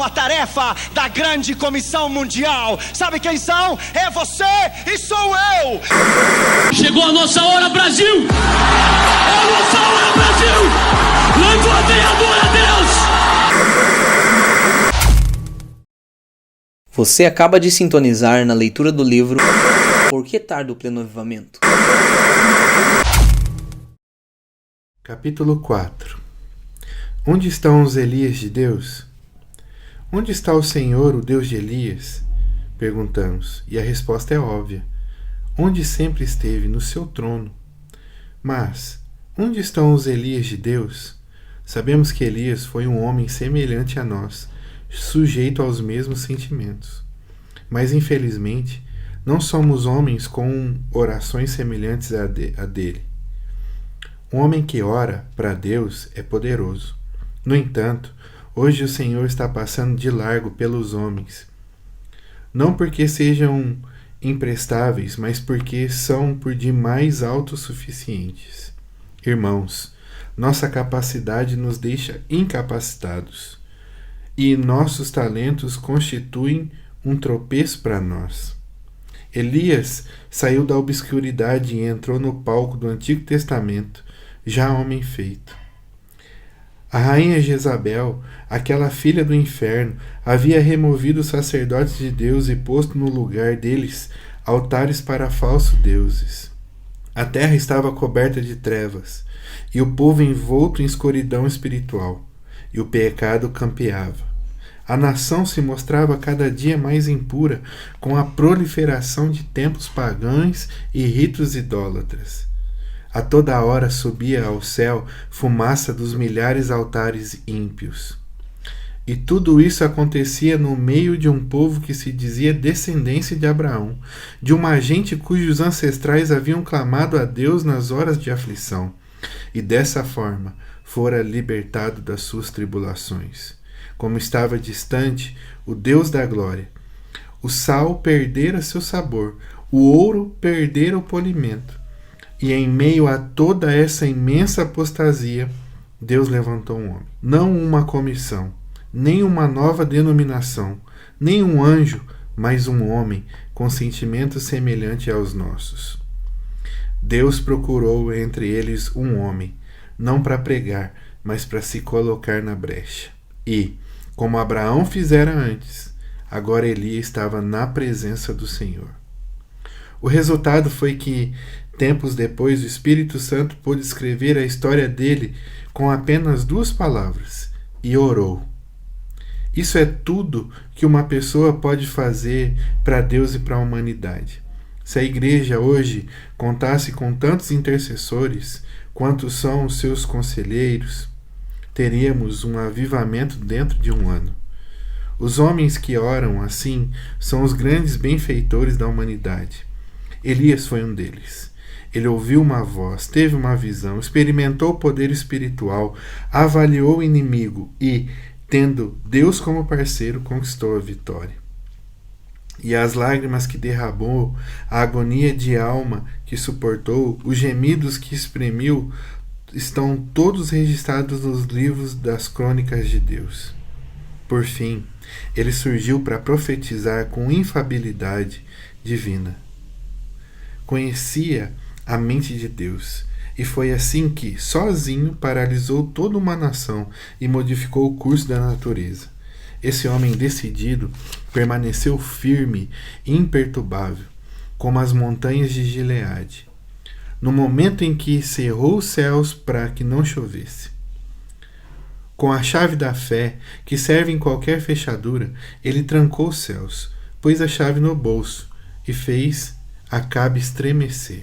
a tarefa da grande comissão mundial. Sabe quem são? É você e sou eu. Chegou a nossa hora, Brasil! É a nossa hora, Brasil! Levanta e adora a Deus! Você acaba de sintonizar na leitura do livro Por que tarda o Pleno Avivamento? Capítulo 4. Onde estão os Elias de Deus? Onde está o Senhor, o Deus de Elias? Perguntamos, e a resposta é óbvia. Onde sempre esteve, no seu trono. Mas, onde estão os Elias de Deus? Sabemos que Elias foi um homem semelhante a nós, sujeito aos mesmos sentimentos. Mas, infelizmente, não somos homens com orações semelhantes a dele. Um homem que ora para Deus é poderoso. No entanto, hoje o Senhor está passando de largo pelos homens. Não porque sejam imprestáveis, mas porque são por demais autossuficientes. Irmãos, nossa capacidade nos deixa incapacitados, e nossos talentos constituem um tropeço para nós. Elias saiu da obscuridade e entrou no palco do Antigo Testamento, já homem feito. A rainha Jezabel, aquela filha do inferno, havia removido os sacerdotes de Deus e posto no lugar deles altares para falsos deuses. A terra estava coberta de trevas, e o povo envolto em escuridão espiritual, e o pecado campeava. A nação se mostrava cada dia mais impura com a proliferação de templos pagãos e ritos idólatras. A toda hora subia ao céu fumaça dos milhares altares ímpios. E tudo isso acontecia no meio de um povo que se dizia descendência de Abraão, de uma gente cujos ancestrais haviam clamado a Deus nas horas de aflição, e dessa forma fora libertado das suas tribulações. Como estava distante o Deus da glória, o sal perdera seu sabor, o ouro perdera o polimento. E em meio a toda essa imensa apostasia, Deus levantou um homem. Não uma comissão, nem uma nova denominação, nem um anjo, mas um homem com sentimento semelhante aos nossos. Deus procurou entre eles um homem, não para pregar, mas para se colocar na brecha. E, como Abraão fizera antes, agora Elias estava na presença do Senhor. O resultado foi que, tempos depois, o Espírito Santo pôde escrever a história dele com apenas 2 palavras: e orou. Isso é tudo que uma pessoa pode fazer para Deus e para a humanidade. Se a igreja hoje contasse com tantos intercessores quanto são os seus conselheiros, teríamos um avivamento dentro de um ano. Os homens que oram assim são os grandes benfeitores da humanidade. Elias foi um deles. Ele ouviu uma voz, teve uma visão, experimentou o poder espiritual, avaliou o inimigo e, tendo Deus como parceiro, conquistou a vitória. E as lágrimas que derramou, a agonia de alma que suportou, os gemidos que exprimiu, estão todos registrados nos livros das crônicas de Deus. Por fim, ele surgiu para profetizar com infabilidade divina. Conhecia a mente de Deus, e foi assim que, sozinho, paralisou toda uma nação e modificou o curso da natureza. Esse homem decidido permaneceu firme e imperturbável, como as montanhas de Gileade, no momento em que cerrou os céus para que não chovesse. Com a chave da fé, que serve em qualquer fechadura, ele trancou os céus, pôs a chave no bolso e fez Acabe estremecer.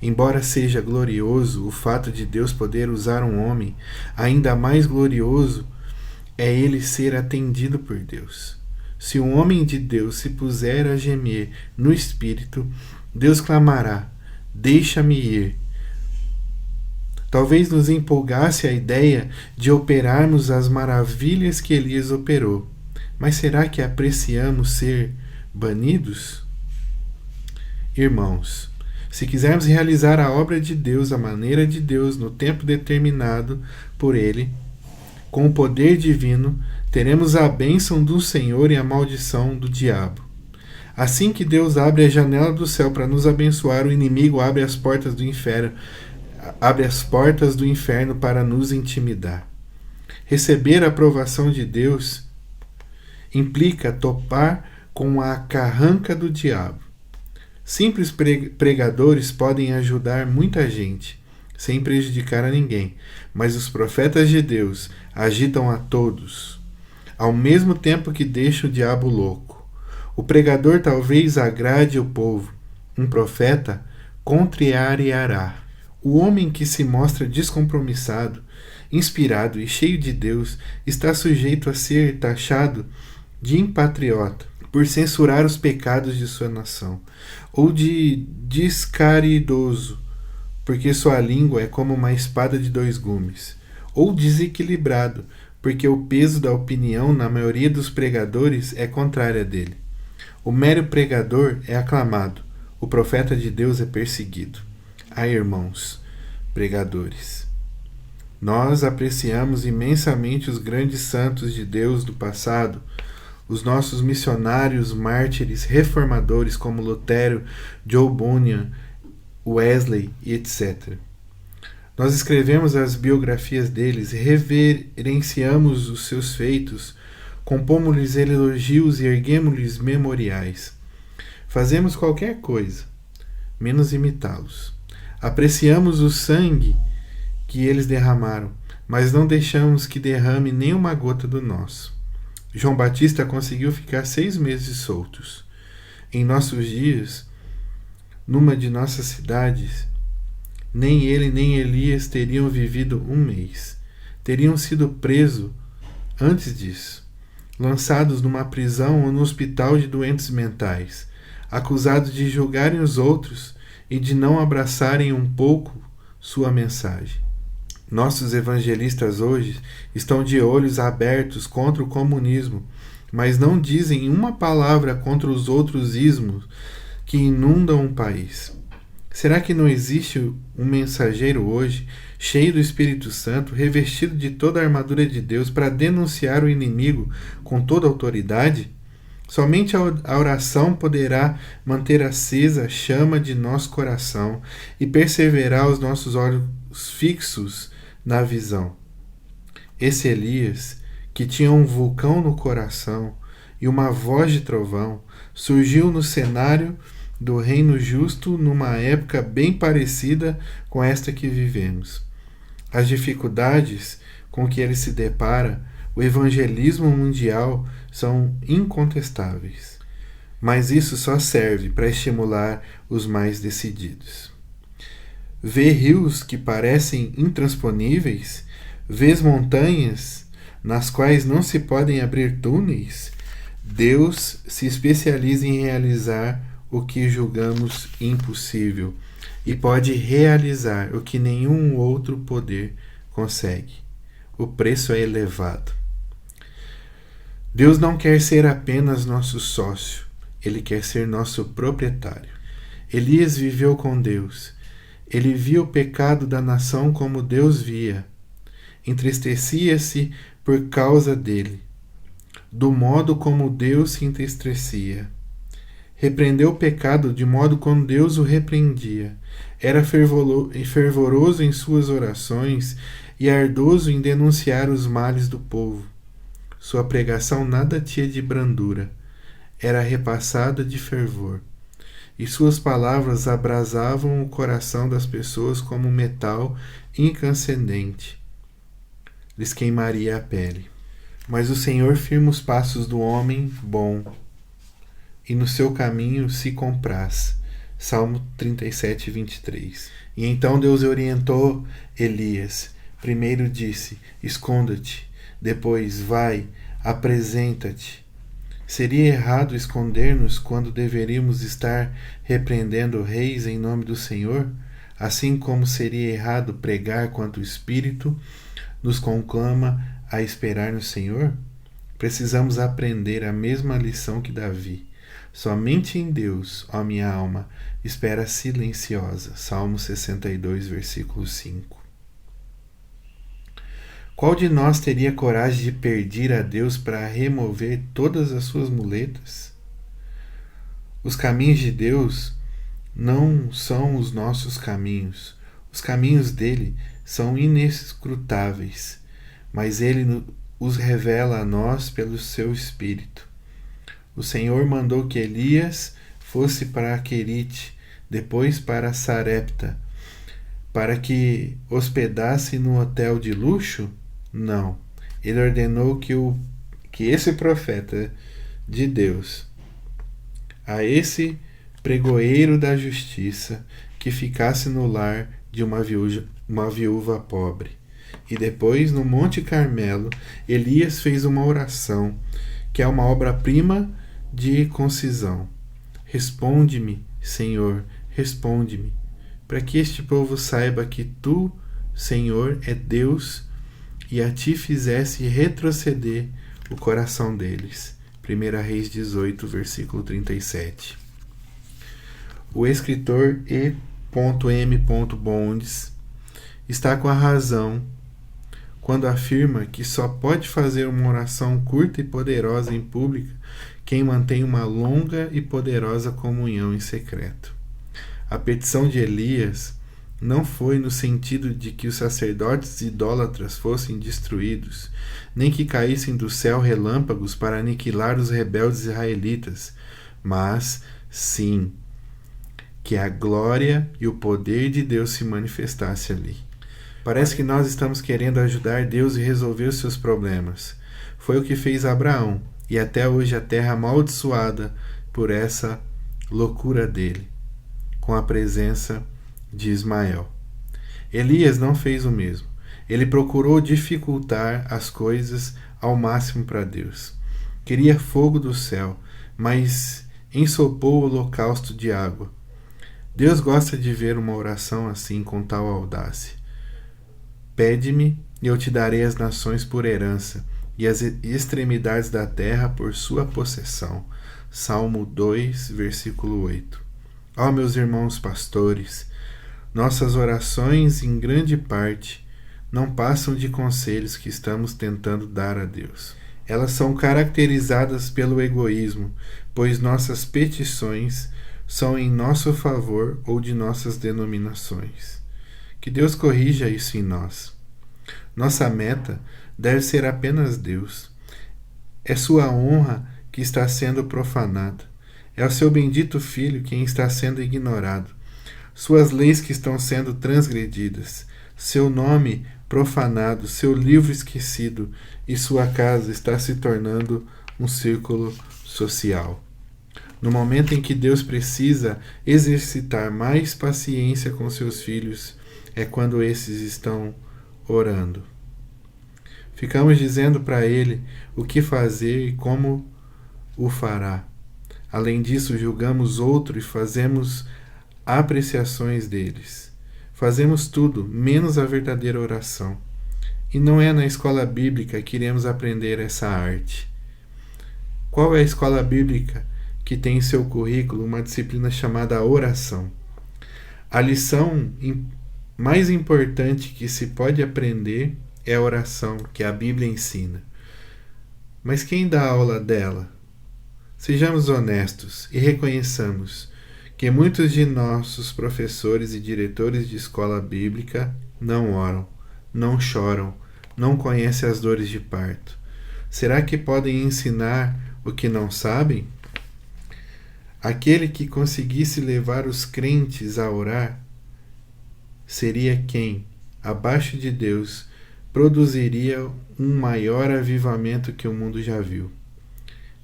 Embora seja glorioso o fato de Deus poder usar um homem, ainda mais glorioso é ele ser atendido por Deus. Se um homem de Deus se puser a gemer no espírito, Deus clamará: deixa-me ir. Talvez nos empolgasse a ideia de operarmos as maravilhas que Elias operou, mas será que apreciamos ser banidos? Irmãos, se quisermos realizar a obra de Deus à maneira de Deus no tempo determinado por Ele, com o poder divino, teremos a bênção do Senhor e a maldição do diabo. Assim que Deus abre a janela do céu para nos abençoar, o inimigo abre as portas do inferno para nos intimidar. Receber a aprovação de Deus implica topar com a carranca do diabo. Simples pregadores podem ajudar muita gente, sem prejudicar a ninguém, mas os profetas de Deus agitam a todos, ao mesmo tempo que deixam o diabo louco. O pregador talvez agrade o povo, um profeta contrariará. O homem que se mostra descompromissado, inspirado e cheio de Deus está sujeito a ser taxado de impatriota por censurar os pecados de sua nação, ou de descaridoso, porque sua língua é como uma espada de 2 gumes, ou desequilibrado, porque o peso da opinião na maioria dos pregadores é contrária dele. O mero pregador é aclamado, o profeta de Deus é perseguido. Irmãos, pregadores, nós apreciamos imensamente os grandes santos de Deus do passado, os nossos missionários, mártires, reformadores como Lutero, Joe Bunyan, Wesley e etc. Nós escrevemos as biografias deles, reverenciamos os seus feitos, compomos-lhes elogios e erguemos-lhes memoriais. Fazemos qualquer coisa, menos imitá-los. Apreciamos o sangue que eles derramaram, mas não deixamos que derrame nem uma gota do nosso. João Batista conseguiu ficar 6 meses soltos. Em nossos dias, numa de nossas cidades, nem ele nem Elias teriam vivido 1 mês. Teriam sido presos antes disso, lançados numa prisão ou no hospital de doentes mentais, acusados de julgarem os outros e de não abraçarem um pouco sua mensagem. Nossos evangelistas hoje estão de olhos abertos contra o comunismo, mas não dizem uma palavra contra os outros ismos que inundam o país. Será que não existe um mensageiro hoje, cheio do Espírito Santo, revestido de toda a armadura de Deus para denunciar o inimigo com toda a autoridade? Somente a oração poderá manter acesa a chama de nosso coração e perseverar os nossos olhos fixos na visão. Esse Elias, que tinha um vulcão no coração e uma voz de trovão, surgiu no cenário do reino justo numa época bem parecida com esta que vivemos. As dificuldades com que ele se depara, o evangelismo mundial, são incontestáveis. Mas isso só serve para estimular os mais decididos. Vê rios que parecem intransponíveis? Vês montanhas nas quais não se podem abrir túneis? Deus se especializa em realizar o que julgamos impossível e pode realizar o que nenhum outro poder consegue. O preço é elevado. Deus não quer ser apenas nosso sócio, Ele quer ser nosso proprietário. Elias viveu com Deus. Ele via o pecado da nação como Deus via. Entristecia-se por causa dele, do modo como Deus se entristecia. Repreendeu o pecado de modo como Deus o repreendia. Era fervoroso em suas orações e ardoso em denunciar os males do povo. Sua pregação nada tinha de brandura, era repassada de fervor, e suas palavras abrasavam o coração das pessoas como metal incandescente. Lhes queimaria a pele. Mas o Senhor firma os passos do homem bom, e no seu caminho se compraz. Salmo 37, 23. E então Deus orientou Elias. Primeiro disse: esconda-te. Depois, vai, apresenta-te. Seria errado esconder-nos quando deveríamos estar repreendendo reis em nome do Senhor? Assim como seria errado pregar quanto o Espírito nos conclama a esperar no Senhor? Precisamos aprender a mesma lição que Davi. Somente em Deus, ó minha alma, espera silenciosa. Salmo 62, versículo 5. Qual de nós teria coragem de pedir a Deus para remover todas as suas muletas? Os caminhos de Deus não são os nossos caminhos. Os caminhos dele são inescrutáveis, mas ele os revela a nós pelo seu Espírito. O Senhor mandou que Elias fosse para Querite, depois para Sarepta, para que hospedasse no hotel de luxo? Não. Ele ordenou que esse profeta de Deus, a esse pregoeiro da justiça, que ficasse no lar de uma viúva pobre. E depois, no Monte Carmelo, Elias fez uma oração, que é uma obra-prima de concisão. Responde-me, Senhor, responde-me, para que este povo saiba que tu, Senhor, é Deus, e a ti fizesse retroceder o coração deles. 1 Reis 18, versículo 37. O escritor E.M. Bondes está com a razão quando afirma que só pode fazer uma oração curta e poderosa em público quem mantém uma longa e poderosa comunhão em secreto. A petição de Elias não foi no sentido de que os sacerdotes idólatras fossem destruídos, nem que caíssem do céu relâmpagos para aniquilar os rebeldes israelitas, mas, sim, que a glória e o poder de Deus se manifestasse ali. Parece que nós estamos querendo ajudar Deus a resolver os seus problemas. Foi o que fez Abraão, e até hoje a terra amaldiçoada por essa loucura dele, com a presença de Ismael. Elias não fez o mesmo. Ele procurou dificultar as coisas ao máximo para Deus. Queria fogo do céu, mas ensopou o holocausto de água. Deus gosta de ver uma oração assim, com tal audácia. Pede-me, e eu te darei as nações por herança, e as extremidades da terra por sua possessão. Salmo 2, versículo 8. Ó meus irmãos pastores, nossas orações, em grande parte, não passam de conselhos que estamos tentando dar a Deus. Elas são caracterizadas pelo egoísmo, pois nossas petições são em nosso favor ou de nossas denominações. Que Deus corrija isso em nós. Nossa meta deve ser apenas Deus. É sua honra que está sendo profanada. É o seu bendito Filho quem está sendo ignorado. Suas leis que estão sendo transgredidas. Seu nome profanado, seu livro esquecido, e sua casa está se tornando um círculo social. No momento em que Deus precisa exercitar mais paciência com seus filhos, é quando esses estão orando. Ficamos dizendo para Ele o que fazer e como o fará. Além disso, julgamos outro e fazemos apreciações deles. Fazemos tudo, menos a verdadeira oração. E não é na escola bíblica que iremos aprender essa arte. Qual é a escola bíblica que tem em seu currículo uma disciplina chamada oração? A lição mais importante que se pode aprender é a oração que a Bíblia ensina. Mas quem dá aula dela? Sejamos honestos e reconheçamos que muitos de nossos professores e diretores de escola bíblica não oram, não choram, não conhecem as dores de parto. Será que podem ensinar o que não sabem? Aquele que conseguisse levar os crentes a orar seria quem, abaixo de Deus, produziria um maior avivamento que o mundo já viu.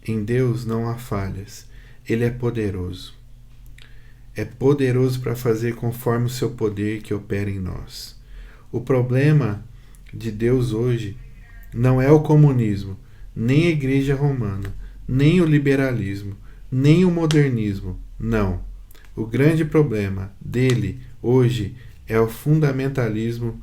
Em Deus não há falhas. Ele é poderoso. É poderoso para fazer conforme o seu poder que opera em nós. O problema de Deus hoje não é o comunismo, nem a Igreja Romana, nem o liberalismo, nem o modernismo. Não. O grande problema dele hoje é o fundamentalismo.